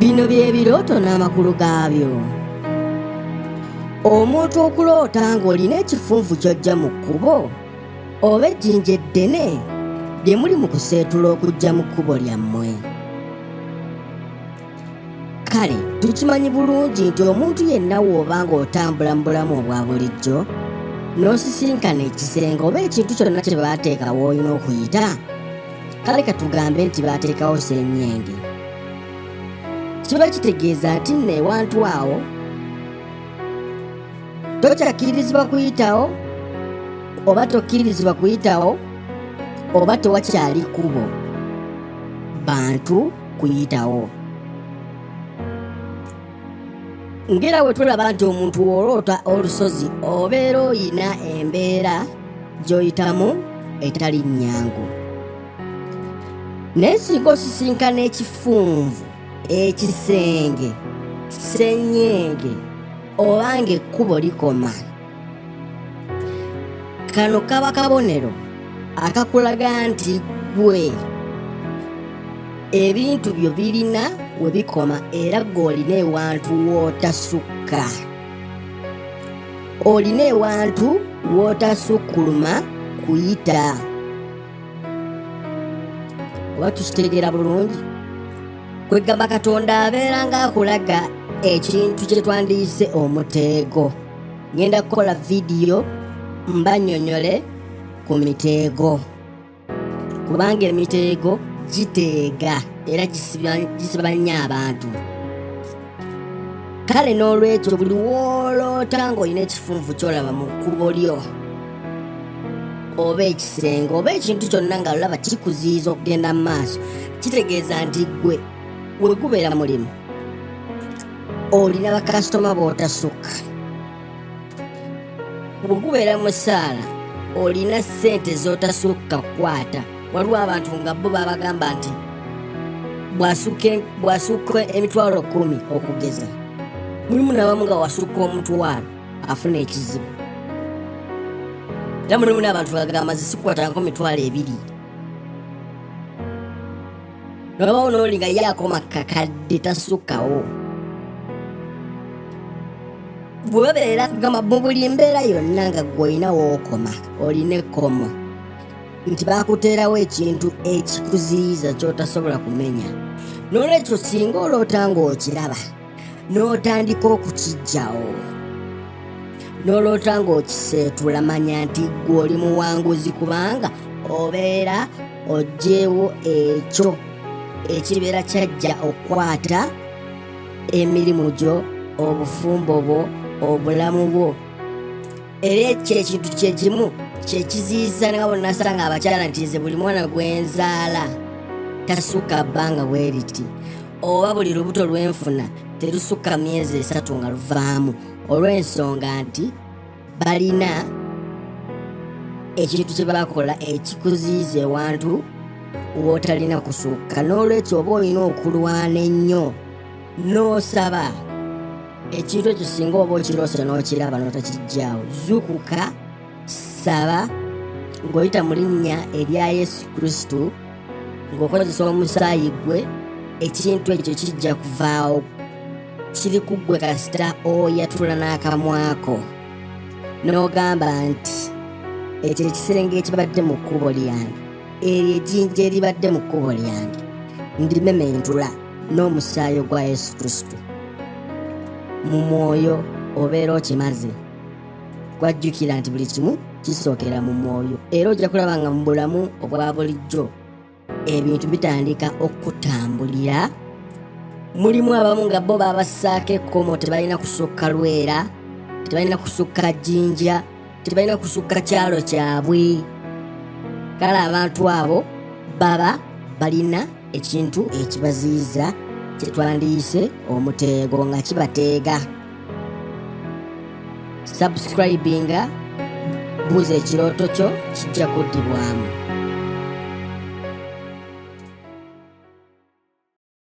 Bino bye birooto n'amakulu gaabyo. Omuntu okuloota ng'olina ekifunvu ky'ojja mu kkubo oba ejjinja eddene lye muli mu kuseetula okujja mu kkubo lyammwe. Kale tukimanyi bulungi nti omuntu yenna w'oba ng'otambula mu bulamu obwa bulijjo n'osisinkana ekisenge oba ekintu kyonna kye baateekawo olina okuyita, kale katugambe nti baateekawo ssenyenge, kiba kitegeeza nti nno ewantu awo tokyakkirizibwa kuyitawo oba tokkirizibwa kuyitawo oba tewakyali kkubo bantu kuyitawo. Ngera bwe tulaba nti omuntu w'oloota olusozi obeera oyina embeera gy'oyitamu etali nnyangu. Naye singa osisinkana ekifunvu, ekisenge, ssenyenge oba ng'ekkubo likoma, kano kaba kabonero akakulaga nti ggwe ebintu byo birina we bikoma era ggw'olina ewantu w'otasukka. Olina ewantu w'otasukkuluma kuyita. Oba tukitegeera bulungi? Kwegamba Katonda abeera ng'akulaga ekintu kye twandiyise omuteego. Ngenda kukola vidiyo mbannyonnyole ku miteego, kubanga emiteego giteega era gisiba nnyo abantu. Kale n'olwekyo buli w'oloota ng'olina ekifunvu ky'olaba mu kkubo lyo oba ekisenge oba ekintu kyonna nga olaba kikuziyiza okugenda mu maaso, kitegeeza nti ggwe we gubeera mulimu olina bakasitoma b'otasukka. Bwe gubeera musaala olina ssente z'otasukka kukwata. Waliwo abantu nga bo babagamba nti bw'asukka emitwalo 10 okugeza, mulimu n'abamu nga wasukka omutwalo afuna ekizibu. Era mulimu n'abantu bagamba zisikwatako mitwalo 2. Nobawo n'oli nga ye akoma kakadde tasukkawo. Bwe babeera kugamba mu buli mbeera yonna nga ggwe olina w'okoma, olina ekkomo, nti baakuteerawo ekintu ekikuziyiza ky'otasobola kumenya. N'olwekyo singa oloota ng'okiraba n'otandika okukiggyawo, n'oloota ng'okiseetula, manya nti ggwe oli muwanguzi kubanga obeera oggyeewo ekyo ekibeera kyajja okukwata emirimu gyo, obufumbo bwo, obulamu bwo. Era ekyo ekintu kyekimu kyekiziyiza nga bonnasanga abakyala nti nze buli mwana gwenzaala tasukka bbanga bwe riti, oba buli lubuto lwenfuna terusukka myezi 3 nga luvaamu, olw'ensonga nti balina ekintu kye bakola ekikuziyiza ewantu w'otalina kusukka. N'olwekyo oba olina okulwana ennyo n'osaba ekintu ekyo, singa oba okiroose n'okiraba n'otakiggyaawo, zuukuka, saba ng'oyita mu linnya erya Yesu Kristo, ng'okozesa omusaayi gwe, ekintu ekyo kijja kuvaawo. Kiri ku ggwe kasita oyatula n'akamwako n'ogamba nti ekyo ekisenge ekibadde mu kkubo lyange, eryo ejjinja eribadde mu kkubo lyange, ndimementula n'omusaayi gwa Yesu Kristo. Mu mwoyo obeera okimaze. Gwajjukira nti buli kimu kisookera mu mwoyo, era ojja kulaba nga mu bulamu obwa bulijjo ebintu bitandika okutambulira. Mulimu abamu nga bo babassaako ekkomo, tebalina kusukka lwera, tebalina kusukka jjinja, tebalina kusukka kyalo kyabwe. Kale abantu abo baba balina ekintu ekibaziyiza kye twandiyise omuteego nga kibateega. Subscribinga, buuza ekirooto kyo kijja kuddibwamu.